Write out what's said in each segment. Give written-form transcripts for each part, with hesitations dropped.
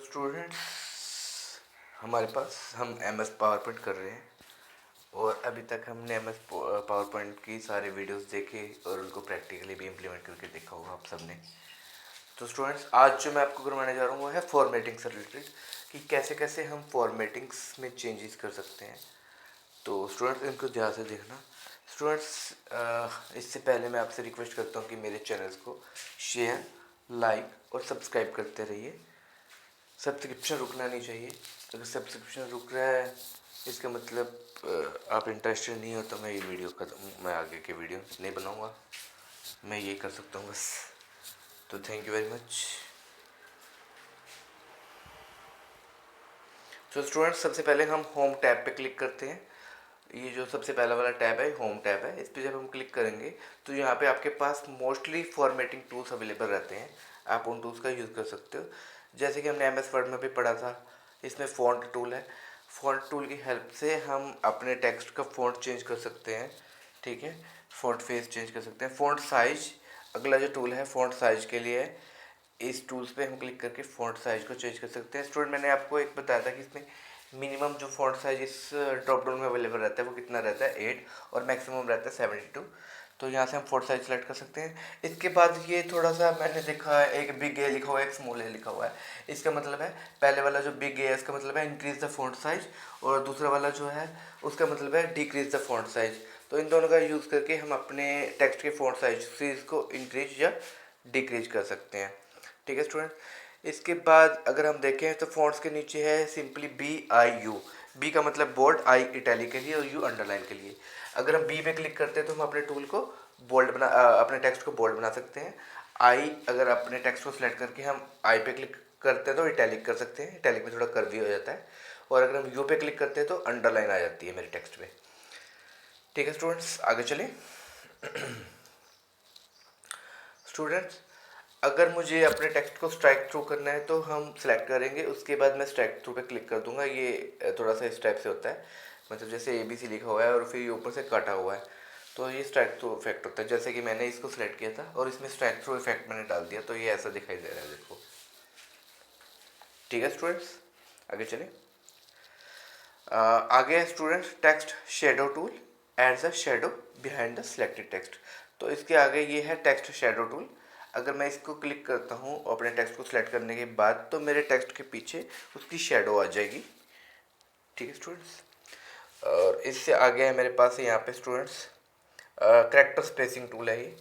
Students, हमारे पास हम M S power point कर रहे हैं और अभी तक हमने एम एस पावर पॉइंट की सारे वीडियोस देखे और उनको प्रैक्टिकली भी इम्प्लीमेंट करके देखा होगा आप सबने। तो स्टूडेंट्स, आज जो मैं आपको करवाने जा रहा हूँ वो है फॉर्मेटिंग से रिलेटेड कि कैसे कैसे हम फॉर्मेटिंग्स में चेंजेस कर सकते हैं। तो स्टूडेंट्स, इनको ध्यान से देखना। स्टूडेंट्स, इससे पहले मैं आपसे रिक्वेस्ट करता हूँ कि मेरे चैनल्स को शेयर, लाइक और सब्सक्राइब करते रहिए। सब्सक्रिप्शन रुकना नहीं चाहिए। अगर सब्सक्रिप्शन रुक रहा है इसका मतलब आप इंटरेस्टेड नहीं हो तो मैं आगे के वीडियो नहीं बनाऊंगा। मैं यही कर सकता हूँ बस। तो थैंक यू वेरी मच। तो स्टूडेंट्स, सबसे पहले हम होम टैब पे क्लिक करते हैं। ये जो सबसे पहला वाला टैब है होम टैब है। इस पर जब हम क्लिक करेंगे तो यहाँ पे आपके पास मोस्टली फॉर्मेटिंग टूल्स अवेलेबल रहते हैं। आप उन टूल्स का यूज़ कर सकते हो। जैसे कि हमने एम एस वर्ड में भी पढ़ा था, इसमें फ़ॉन्ट टूल है। फ़ॉन्ट टूल की हेल्प से हम अपने टेक्स्ट का फ़ॉन्ट चेंज कर सकते हैं। ठीक है, फ़ॉन्ट फेस चेंज कर सकते हैं। फ़ॉन्ट साइज, अगला जो टूल है फ़ॉन्ट साइज के लिए है। इस टूल्स पे हम क्लिक करके फ़ॉन्ट साइज को चेंज कर सकते हैं। स्टूडेंट, मैंने आपको एक बताया था कि इसमें मिनिमम जो फ़ॉन्ट साइज इस ड्रॉप डाउन में अवेलेबल रहता है वो कितना रहता है 8 और मैक्सिमम रहता है 72। तो यहाँ से हम फ़ॉन्ट साइज सेलेक्ट कर सकते हैं। इसके बाद ये थोड़ा सा मैंने देखा है, एक बिग ए लिखा हुआ है, एक स्मॉल ए लिखा हुआ है। इसका मतलब है पहले वाला जो बिग ए है इसका मतलब है इंक्रीज द फ़ॉन्ट साइज, और दूसरा वाला जो है उसका मतलब है डिक्रीज द फ़ॉन्ट साइज। तो इन दोनों का यूज़ करके हम अपने टेक्स्ट के फ़ॉन्ट साइज को इंक्रीज या डिक्रीज कर सकते हैं। ठीक है स्टूडेंट, इसके बाद अगर हम देखें तो फ़ॉन्ट्स के नीचे है सिंपली BIU। बी का मतलब बोल्ड, आई इटैलिक के लिए और यू अंडरलाइन के लिए। अगर हम बी पे क्लिक करते हैं तो हम अपने टूल को अपने टेक्स्ट को बोल्ड बना सकते हैं। आई, अगर अपने टेक्स्ट को सिलेक्ट करके हम आई पे क्लिक करते हैं तो इटैलिक कर सकते हैं। इटैलिक में थोड़ा कर्वी हो जाता है। और अगर हम यू पे क्लिक करते हैं तो अंडरलाइन आ जाती है मेरे टेक्स्ट पे। ठीक है स्टूडेंट्स, आगे चलें। स्टूडेंट्स, अगर मुझे अपने टेक्स्ट को स्ट्राइक थ्रू करना है तो हम सेलेक्ट करेंगे, उसके बाद मैं स्ट्राइक थ्रू पे क्लिक कर दूंगा। ये थोड़ा सा इस टाइप से होता है, मतलब जैसे ABC लिखा हुआ है और फिर ये ऊपर से काटा हुआ है, तो ये स्ट्राइक थ्रू इफेक्ट होता है। जैसे कि मैंने इसको सिलेक्ट किया था और इसमें स्ट्राइक थ्रू इफेक्ट मैंने डाल दिया तो ये ऐसा दिखाई दे रहा है, देखो। ठीक है स्टूडेंट्स, आगे चलें। आगे है students text shadow tool, adds a shadow behind the selected text. तो इसके आगे ये है टेक्स्ट शेडो टूल। अगर मैं इसको क्लिक करता हूँ अपने टेक्स्ट को सिलेक्ट करने के बाद तो मेरे टेक्स्ट के पीछे उसकी शेडो आ जाएगी। ठीक है स्टूडेंट्स, और इससे आगे है मेरे पास यहाँ पे स्टूडेंट्स करेक्टर स्पेसिंग टूल है ये,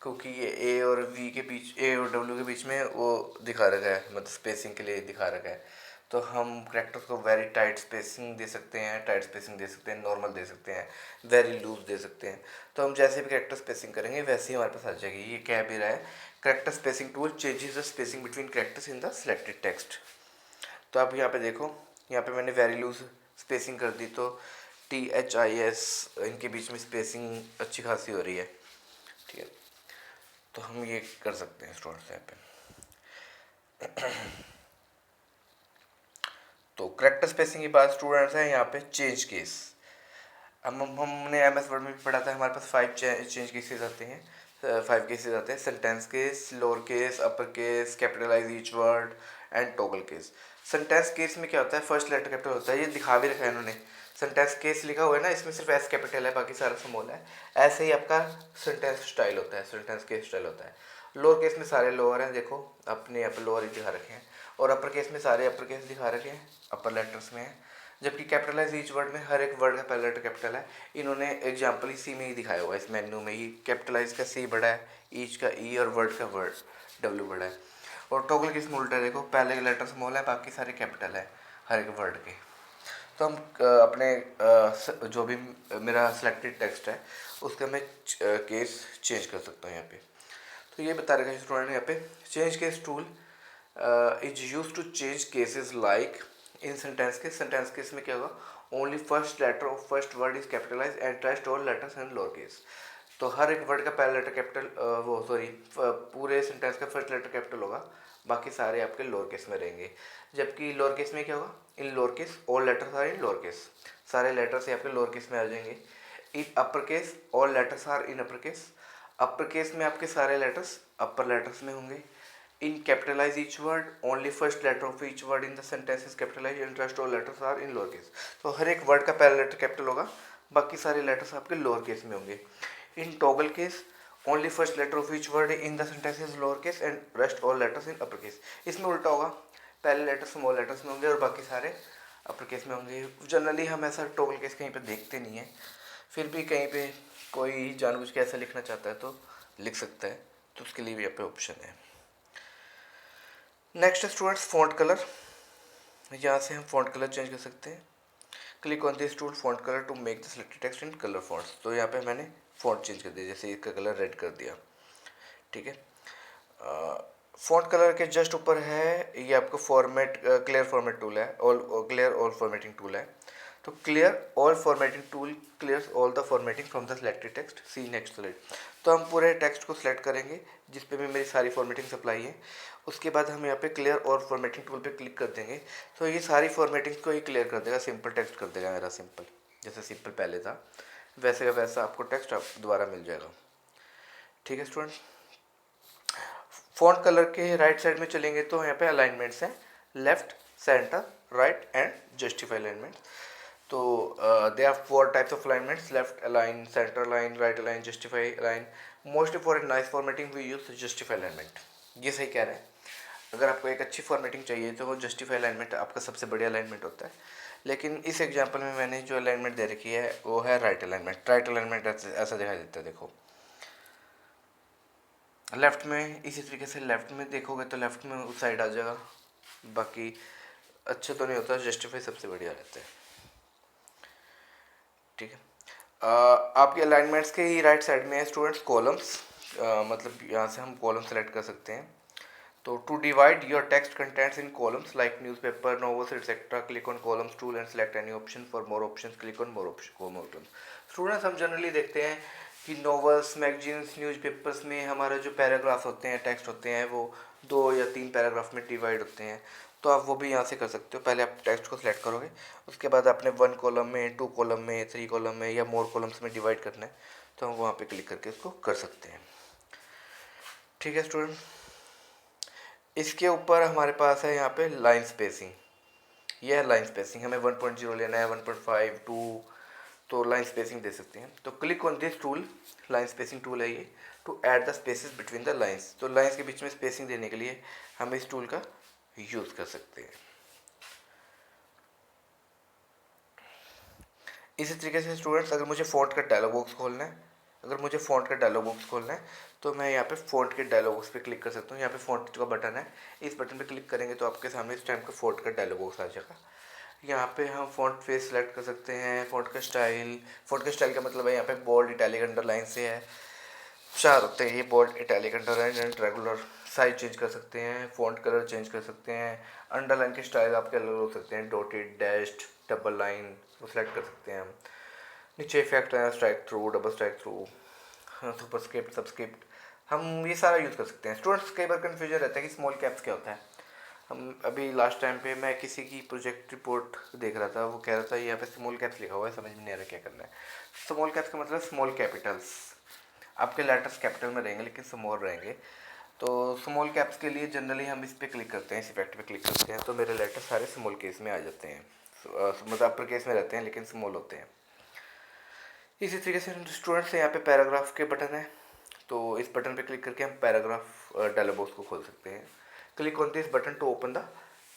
क्योंकि ये ए और डब्ल्यू के बीच में वो दिखा रखा है, मतलब स्पेसिंग के लिए दिखा रखा है। तो हम करेक्टर्स को वेरी टाइट स्पेसिंग दे सकते हैं, टाइट स्पेसिंग दे सकते हैं, नॉर्मल दे सकते हैं, वेरी लूज दे सकते हैं। तो हम जैसे भी करेक्टर स्पेसिंग करेंगे वैसे ही हमारे पास आ जाएगी। ये कह भी रहा है character spacing tool changes the spacing between characters in the selected text. तो आप यहाँ पे देखो, यहाँ पे मैंने वेरी लूज स्पेसिंग कर दी तो THIS इनके बीच में स्पेसिंग अच्छी खासी हो रही है। ठीक है, तो हम ये कर सकते हैं स्टूडेंट्स यहाँ पे। तो करेक्टर स्पेसिंग के बाद स्टूडेंट्स हैं यहाँ पे चेंज केस। हमने MS वर्ड में भी पढ़ा था, हमारे पास 5 चेंज केसेस आते हैं। 5 केसेस आते हैं: sentence case, lower case, upper case, capitalize each word and toggle case. Sentence case में क्या होता है, फर्स्ट लेटर कैपिटल होता है, ये दिखा भी रखा है इन्होंने। सेंटेंस केस लिखा हुआ है ना, इसमें सिर्फ S कैपिटल है, बाकी सारा स्मॉल है। ऐसे ही आपका सेंटेंस स्टाइल होता है, सेंटेंस केस स्टाइल होता है। लोअर केस में सारे लोअर हैं, देखो अपने यहाँ पर लोअर ही दिखा रखे हैं, और अपर केस में सारे अपर केस दिखा रखे हैं, अपर लेटर्स में है। जबकि कैपिटलाइज ईच वर्ड में हर एक वर्ड का पहला लेटर कैपिटल है। इन्होंने एग्जाम्पल इसी में ही दिखाया हुआ है, इस मेन्यू में ही। कैपिटलाइज का C बड़ा है, ईच का E और वर्ड का W बड़ा है। और टॉगल केस में उल्टा है, देखो पहले के लेटर स्मॉल है, बाकी सारे कैपिटल है हर एक वर्ड के। तो हम जो भी मेरा सिलेक्टेड टेक्स्ट है उसका मैं केस चेंज कर सकता हूँ यहाँ पे। तो ये बता रखा है स्टूडेंट यहाँ पे, change case tool is use to change cases like in sentence case में क्या होगा, only first letter of first word is capitalize and rest all letters in lower case. तो हर एक वर्ड का पहला लेटर कैपिटल पूरे सेंटेंस का फर्स्ट लेटर कैपिटल होगा, बाकी सारे आपके लोअर केस में रहेंगे। जबकि लोअर केस में क्या होगा, in lower case all letters are in lower case, सारे लेटर्स ही आपके लोअर केस में आ जाएंगे। In upper case all letters are in upper case, upper case में आपके सारे लेटर्स अपर लेटर्स में होंगे। In capitalize each word, only first letter of each word in the sentence is capitalized and rest all letters are in lower case. तो हर एक word का पहला लेटर कैपिटल होगा, बाकी सारे लेटर्स आपके लोअर केस में होंगे. In toggle case, only first letter of each word in the sentence is lower case and rest all letters in upper case. इसमें उल्टा होगा, पहले लेटर स्मॉल लेटर्स में होंगे और बाकी सारे अपर केस में होंगे. जनरली हम ऐसा टॉगल केस कहीं पे देखते नहीं है, फिर भी कहीं पे कोई जानबूझ के ऐसा लिखना चाहता है तो लिख सकता है, तो उसके लिए भी यहाँ पे ऑप्शन है. Next students font colour. यहाँ से हम फॉन्ट कलर चेंज कर सकते हैं. Click on this tool font colour to make the selected text in colour fonts. तो यहाँ पे मैंने फॉन्ट चेंज कर दिया, जैसे इसका कलर रेड कर दिया. ठीक है. फॉन्ट कलर के जस्ट ऊपर है ये आपका फॉर्मेट क्लियर फॉर्मेट टूल है, all clear all formatting tool है. तो clear all formatting tool clears all the formatting from the selected text. See next slide. तो हम पूरे टेक्स्ट को सिलेक्ट करेंगे जिस पे भी मेरी सारी फॉर्मेटिंग सप्लाई है. उसके बाद हम यहाँ पे क्लियर ऑल फॉर्मेटिंग टूल पे क्लिक कर देंगे, तो ये सारी फॉर्मेटिंग को ही क्लियर कर देगा, सिंपल टेक्स्ट कर देगा मेरा. सिंपल जैसे सिंपल पहले था वैसे का वैसा आपको टेक्स्ट आप दोबारा मिल जाएगा. ठीक है स्टूडेंट्स. फॉन्ट कलर के राइट साइड में चलेंगे तो यहाँ पे अलाइनमेंट्स हैं, left, centre, right and justify alignment. तो they are 4 types of alignments: left align, centre align, right align, justify align. Mostly for a nice formatting we use justify alignment. ये सही कह रहे हैं. अगर आपको एक अच्छी फॉर्मेटिंग चाहिए तो वो जस्टिफाई अलाइनमेंट आपका सबसे बढ़िया अलाइनमेंट होता है. लेकिन इस एग्जांपल में मैंने जो अलाइनमेंट दे रखी है वो है राइट अलाइनमेंट. राइट अलाइनमेंट ऐसा दिखाई देता है. देखो लेफ्ट में इसी तरीके से लेफ्ट में देखोगे तो लेफ्ट में उस साइड आ जाएगा, बाकी अच्छा तो नहीं होता. जस्टिफाई सबसे बढ़िया रहता है. ठीक है. आपके अलाइनमेंट्स के ही राइट साइड में है स्टूडेंट्स कॉलम्स. मतलब यहाँ से हम कॉलम सेलेक्ट कर सकते हैं. तो to divide your text contents in columns like newspaper, novels etcetera, click on columns tool and select any option. For more options click on more option. Students हम generally देखते हैं कि नॉवेल्स, मैगजीन्स, न्यूज़पेपर्स में हमारे जो paragraph होते हैं, text होते हैं, वो 2 या 3 पैराग्राफ में डिवाइड होते हैं. तो आप वो भी यहाँ से कर सकते हो. पहले आप टेक्स्ट को सिलेक्ट करोगे, उसके बाद आपने 1 कॉलम में, 2 कॉलम में, 3 कॉलम में या मोर कॉलम्स में डिवाइड करना है, तो हम वहाँ पे क्लिक करके इसको कर सकते हैं. ठीक है स्टूडेंट. इसके ऊपर हमारे पास है यहाँ पे लाइन स्पेसिंग. यह है लाइन स्पेसिंग. हमें 1.0 लेना है, 1.5, 2, तो लाइन स्पेसिंग दे सकते हैं. तो click on this tool, line spacing tool है ये, to add the spaces between the lines. तो लाइंस के बीच में स्पेसिंग देने के लिए हम इस टूल का यूज़ कर सकते हैं. इसी तरीके से स्टूडेंट्स अगर मुझे फ़ॉन्ट का डायलॉग बॉक्स खोलना है, तो मैं यहाँ पे फ़ॉन्ट के डायलॉग बॉक्स पे क्लिक कर सकता हूँ. यहाँ पे फ़ॉन्ट का बटन है, इस बटन पे क्लिक करेंगे तो आपके सामने इस टाइम का फ़ॉन्ट का डायलॉग बॉक्स आ जाएगा. यहाँ पे हम फ़ॉन्ट फेस सेलेक्ट कर सकते हैं. फ़ॉन्ट का स्टाइल का मतलब है यहाँ पे बोल्ड, इटैलिक, अंडरलाइन से है. 4 होते हैं ये, bold, italic, underline and regular. Size change कर सकते हैं, फ़ॉन्ट कलर चेंज कर सकते हैं. अंडरलाइन के स्टाइल आपके अलग हो सकते हैं, डॉटेड, डैश्ड, डबल लाइन, वो सेलेक्ट कर सकते हैं हम. नीचे इफेक्ट है, strike through, double strike through, superscript, subscript, हम ये सारा यूज़ कर सकते हैं. स्टूडेंट्स कई बार कन्फ्यूजन रहता है कि स्मॉल कैप्स क्या होता है. हम अभी लास्ट टाइम पे मैं किसी की प्रोजेक्ट रिपोर्ट देख रहा था, वो कह रहा था यहाँ पे स्मॉल कैप्स लिखा हुआ है, समझ में नहीं आ रहा क्या करना है. स्मॉल कैप्स का मतलब स्मॉल कैपिटल्स. आपके लेटर्स कैपिटल में रहेंगे लेकिन स्मॉल रहेंगे. तो स्मॉल कैप्स के लिए जनरली हम इस पर क्लिक करते हैं, इस इफेक्ट पे क्लिक करते हैं, तो मेरे लेटर सारे स्मॉल केस में आ जाते हैं. मतलब अपर केस में रहते हैं लेकिन स्मॉल होते हैं. इसी तरीके से स्टूडेंट्स यहाँ पे पैराग्राफ के बटन है, तो इस बटन पे क्लिक करके हम पैराग्राफ डायलॉग बॉक्स को खोल सकते हैं. Click on this button to open the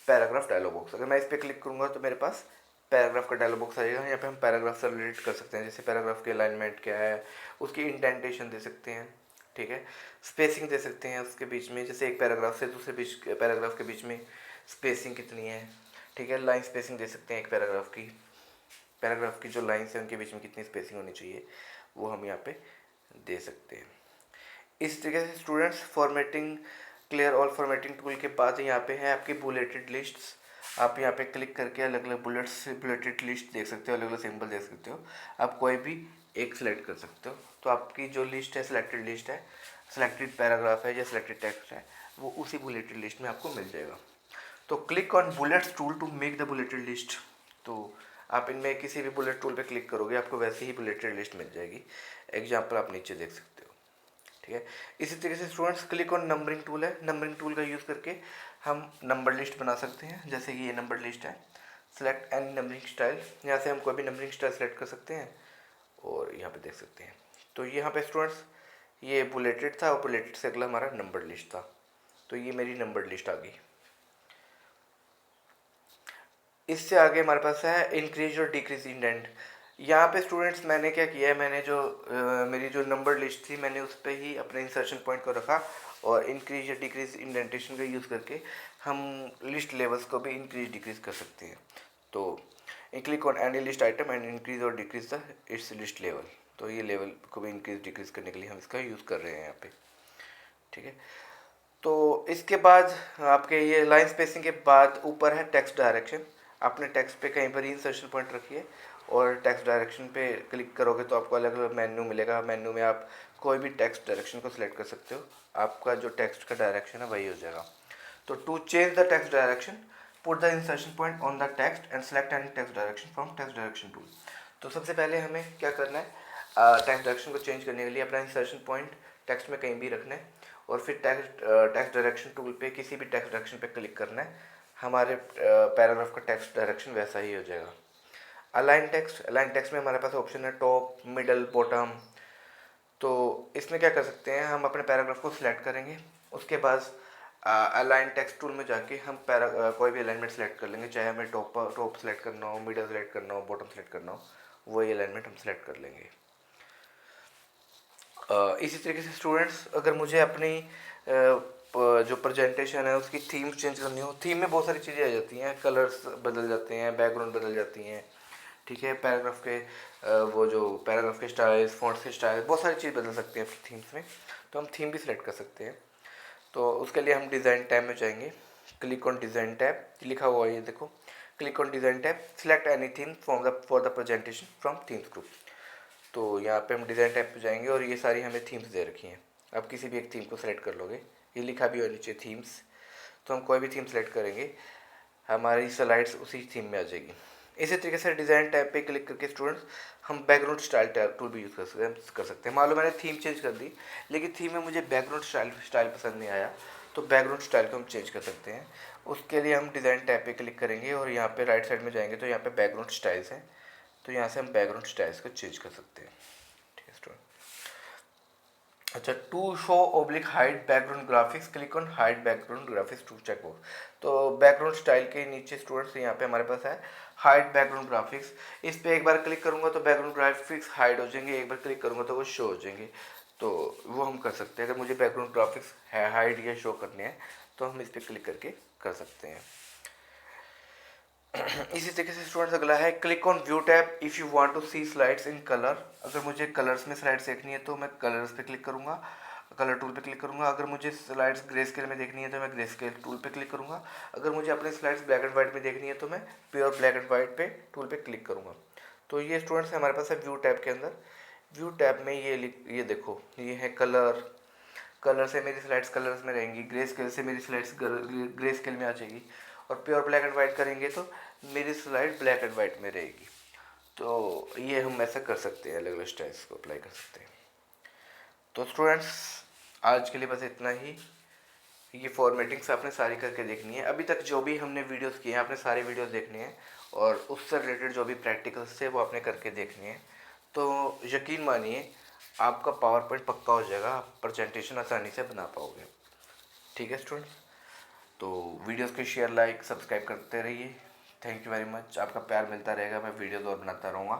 paragraph dialog box. अगर मैं इस पर क्लिक करूँगा तो मेरे पास पैराग्राफ का डायलॉग बॉक्स आ जाएगा. यहाँ पे हम पैराग्राफ से रिलेट कर सकते हैं, जैसे पैराग्राफ की अलाइनमेंट क्या है, उसकी इंडेंटेशन दे सकते हैं. ठीक है. स्पेसिंग दे सकते हैं उसके बीच में, जैसे एक पैराग्राफ से दूसरे पैराग्राफ के बीच में स्पेसिंग कितनी है. ठीक है. लाइन स्पेसिंग दे सकते हैं एक पैराग्राफ की जो लाइन्स हैं उनके बीच में कितनी स्पेसिंग होनी चाहिए, वो हम यहाँ पे दे सकते हैं. इस तरीके से students formatting, clear all formatting tool के बाद यहाँ पे है आपकी बुलेटेड लिस्ट्स. आप यहाँ पे क्लिक करके अलग अलग बुलेटेड लिस्ट देख सकते हो, अलग अलग सिंबल देख सकते हो. आप कोई भी एक सिलेक्ट कर सकते हो. तो आपकी जो लिस्ट है, सिलेक्टेड लिस्ट है, सिलेक्टेड पैराग्राफ है या सिलेक्टेड टेक्स्ट है, वो उसी बुलेटेड लिस्ट में आपको मिल जाएगा. तो click on bullets tool to make the bulleted list. तो आप इनमें किसी भी बुलेट टूल पे क्लिक करोगे आपको वैसे ही बुलेटेड लिस्ट मिल जाएगी. एग्जाम्पल आप नीचे देख सकते हो. ठीक है। इसी तरीके से students click on numbering tool है, नंबरिंग टूल का यूज़ करके हम नंबर लिस्ट बना सकते हैं। जैसे कि ये नंबर लिस्ट है, सेलेक्ट एनी नंबरिंग स्टाइल, यहाँ से हम कोई भी नंबरिंग स्टाइल सेलेक्ट कर सकते हैं और यहाँ पे देख सकते हैं। तो यहाँ पे स्टूडेंट्स ये बुलेटेड था और बुलेटेड से अगला हमारा नंबर लिस्ट था, तो ये मेरी नंबर लिस्ट आ गई। इससे आगे हमारे पास है इंक्रीज और डिक्रीज इंडेंट। यहाँ पे स्टूडेंट्स मैंने क्या किया है, मैंने जो मेरी जो नंबर लिस्ट थी मैंने उस पर ही अपने इंसर्शन पॉइंट को रखा और इंक्रीज या डिक्रीज इंडेंटेशन का यूज़ करके हम लिस्ट लेवल्स को भी इंक्रीज डिक्रीज कर सकते हैं। तो click on any list item and increase और decrease the its list level. तो ये लेवल को भी इंक्रीज डिक्रीज करने के लिए हम इसका यूज़ कर रहे हैं यहाँ पे, ठीक है। तो इसके बाद आपके ये लाइन स्पेसिंग के बाद ऊपर है टेक्स्ट डायरेक्शन। आपने टेक्स्ट पे कहीं पर इंसर्शन पॉइंट रखिए और टेक्स्ट डायरेक्शन पे क्लिक करोगे तो आपको अलग अलग मेन्यू मिलेगा। मेन्यू में आप कोई भी टेक्स्ट डायरेक्शन को सिलेक्ट कर सकते हो, आपका जो टेक्स्ट का डायरेक्शन है वही हो जाएगा। तो to change the text direction, put the insertion point on the text and select any text direction from text direction tool. तो सबसे पहले हमें क्या करना है, टेक्स्ट डायरेक्शन को चेंज करने के लिए अपना इंसर्शन पॉइंट टेक्स्ट में कहीं भी रखना है और फिर टेक्स्ट डायरेक्शन टूल पे किसी भी टेक्स्ट डायरेक्शन पे क्लिक करना है। हमारे पैराग्राफ का टेक्स्ट डायरेक्शन वैसा ही हो जाएगा। अलाइन टेक्स्ट में हमारे पास ऑप्शन है टॉप, मिडल, बॉटम। तो इसमें क्या कर सकते हैं, हम अपने पैराग्राफ को सिलेक्ट करेंगे, उसके बाद अलाइन टेक्स्ट टूल में जाके हम कोई भी अलाइनमेंट सेलेक्ट कर लेंगे, चाहे हमें टॉप सेलेक्ट करना हो, मिडल सेलेक्ट करना हो, बॉटम सेलेक्ट करना हो, वही अलाइनमेंट हम सेलेक्ट कर लेंगे। इसी तरीके से स्टूडेंट्स अगर मुझे अपनी जो प्रेजेंटेशन है उसकी थीम चेंज करनी हो, थीम में बहुत सारी चीज़ें आ जाती हैं, कलर्स बदल जाते हैं, बैकग्राउंड बदल जाती हैं, ठीक है। पैराग्राफ के वो जो पैराग्राफ के स्टाइल्स, फॉन्ट्स के स्टाइल, बहुत सारी चीज़ बदल सकती हैं थीम्स में, तो हम थीम भी सिलेक्ट कर सकते हैं। तो उसके लिए हम डिज़ाइन टैब में जाएंगे, क्लिक ऑन डिज़ाइन टैब, लिखा हुआ है ये देखो, click on design tab, select any theme for the presentation from themes group. तो यहाँ पे हम डिज़ाइन टैब पे जाएंगे और ये सारी हमें थीम्स दे रखी हैं। आप किसी भी एक थीम को सिलेक्ट कर लोगे, ये लिखा भी हो नीचे थीम्स, तो हम कोई भी थीम सेलेक्ट करेंगे, हमारी स्लाइड्स उसी थीम में आ जाएगी। इसी तरीके से डिज़ाइन टैब पे क्लिक करके स्टूडेंट्स हम बैकग्राउंड स्टाइल टूल भी यूज़ कर सकते हैं। मान लो मैंने थीम चेंज कर दी, लेकिन थीम में मुझे बैकग्राउंड स्टाइल पसंद नहीं आया, तो बैकग्राउंड स्टाइल को हम चेंज कर सकते हैं। उसके लिए हम डिज़ाइन टैब पे क्लिक करेंगे और यहाँ पे राइट साइड में जाएंगे तो यहाँ पे बैकग्राउंड स्टाइल्स हैं, तो यहाँ से हम बैकग्राउंड स्टाइल्स को चेंज कर सकते हैं, ठीक है स्टूडेंट। अच्छा, to show oblique hide background graphics, click on hide background graphics to check box. तो बैकग्राउंड स्टाइल के नीचे स्टूडेंट्स यहाँ पे हमारे पास है हाइड बैकग्राउंड ग्राफिक्स। इस पर एक बार क्लिक करूँगा तो बैकग्राउंड ग्राफिक्स हाइड हो जाएंगे, एक बार क्लिक करूँगा तो वो शो हो जाएंगे। तो वो हम कर सकते हैं, अगर मुझे बैकग्राउंड ग्राफिक्स हाइड या शो करने हैं तो हम इस पर क्लिक करके कर सकते हैं। इसी तरीके से स्टूडेंट्स अगला है click on view tab if you want to see slides in colour. अगर मुझे कलर्स में स्लाइड्स देखनी है तो मैं कलर्स पे क्लिक करूँगा, कलर टूल पे क्लिक करूँगा। अगर मुझे स्लाइड्स ग्रे स्केल में देखनी है तो मैं ग्रे स्केल टूल पे क्लिक करूँगा। अगर मुझे अपने स्लाइड्स ब्लैक एंड वाइट में देखनी है तो मैं प्योर ब्लैक एंड वाइट पे टूल पे क्लिक करूँगा। तो ये स्टूडेंट्स हमारे पास है व्यू टैब के अंदर। व्यू टैब में ये देखो, ये है कलर, कलर से मेरी स्लाइड्स कलर्स में रहेंगी, ग्रे स्केल से मेरी स्लाइड्स ग्रे स्केल में आ जाएगी, और प्योर ब्लैक एंड वाइट करेंगे तो मेरी स्लाइड ब्लैक एंड वाइट में रहेगी। तो ये हम ऐसा कर सकते हैं, अलग अलग स्टाइल्स को अप्लाई कर सकते हैं। तो स्टूडेंट्स आज के लिए बस इतना ही। ये फॉर्मेटिंग्स आपने सारी करके देखनी है, अभी तक जो भी हमने वीडियोस किए हैं आपने सारे वीडियोस देखने हैं और उससे रिलेटेड जो भी प्रैक्टिकल्स थे वो आपने करके देखने हैं। तो यकीन मानिए आपका पावर पॉइंट पक्का हो जाएगा, आप प्रेजेंटेशन आसानी से बना पाओगे, ठीक है स्टूडेंट्स। तो वीडियोस को शेयर, लाइक, सब्सक्राइब करते रहिए। थैंक यू वेरी मच, आपका प्यार मिलता रहेगा, मैं वीडियोस और बनाता रहूँगा।